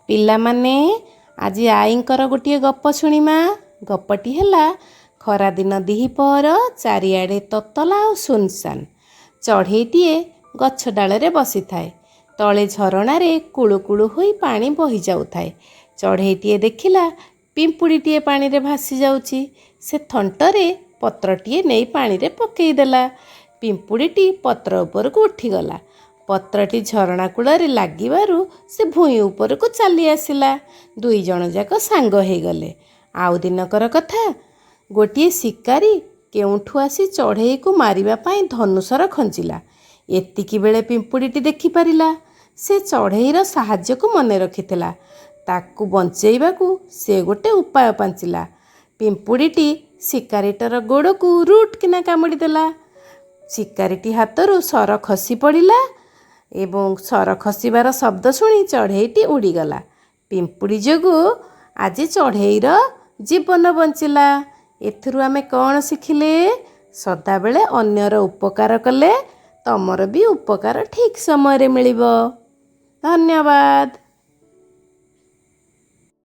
ପିଲାମାନେ ଆଜି ଆଈଙ୍କର ଗୋଟିଏ ଗପ ଶୁଣିମା। ଗପଟି ହେଲା ଖରାଦିନ ଦିହିପହର ଚାରିଆଡ଼େ ତତଲା ଆଉ ସୁନସାନ୍। ଚଢ଼େଇଟିଏ ଗଛ ଡାଳରେ ବସିଥାଏ। ତଳେ ଝରଣାରେ କୁଳୁ କୁଳୁ ହୋଇ ପାଣି ବହି ଯାଉଥାଏ। ଚଢ଼େଇଟିଏ ଦେଖିଲା ପିମ୍ପୁଡ଼ିଟିଏ ପାଣିରେ ଭାସି ଯାଉଛି। ସେ ଥଣ୍ଟରେ ପତ୍ରଟିଏ ନେଇ ପାଣିରେ ପକେଇଦେଲା। ପିମ୍ପୁଡ଼ିଟି ପତ୍ର ଉପରକୁ ଉଠିଗଲା। ପତ୍ରଟି ଝରଣା କୂଳରେ ଲାଗିବାରୁ ସେ ଭୂଇଁ ଉପରକୁ ଚାଲି ଆସିଲା। ଦୁଇ ଜଣ ଯାକ ସାଙ୍ଗ ହେଇଗଲେ। ଆଉ ଦିନକର କଥା, ଗୋଟିଏ ଶିକାରୀ କେଉଁଠୁ ଆସି ଚଢ଼େଇକୁ ମାରିବା ପାଇଁ ଧନୁଶର ଖଞ୍ଜିଲା। ଏତିକି ବେଳେ ପିମ୍ପୁଡ଼ିଟି ଦେଖିପାରିଲା। ସେ ଚଢ଼େଇର ସାହାଯ୍ୟକୁ ମନେ ରଖିଥିଲା। ତାକୁ ବଞ୍ଚେଇବାକୁ ସେ ଗୋଟେ ଉପାୟ ପାଞ୍ଚିଲା। ପିମ୍ପୁଡ଼ିଟି ଶିକାରୀଟିର ଗୋଡ଼କୁ ରୁଟ୍ କିନା କାମୁଡ଼ିଦେଲା। ଶିକାରୀଟି ହାତରୁ ସର ଖସି ପଡ଼ିଲା ଏବଂ ସର ଖସିବାର ଶବ୍ଦ ଶୁଣି ଚଢ଼େଇଟି ଉଡ଼ିଗଲା। ପିମ୍ପୁଡ଼ି ଯୋଗୁଁ ଆଜି ଚଢ଼େଇର ଜୀବନ ବଞ୍ଚିଲା। ଏଥିରୁ ଆମେ କ'ଣ ଶିଖିଲେ? ସଦାବେଳେ ଅନ୍ୟର ଉପକାର କଲେ ତମର ବି ଉପକାର ଠିକ୍ ସମୟରେ ମିଳିବ। ଧନ୍ୟବାଦ।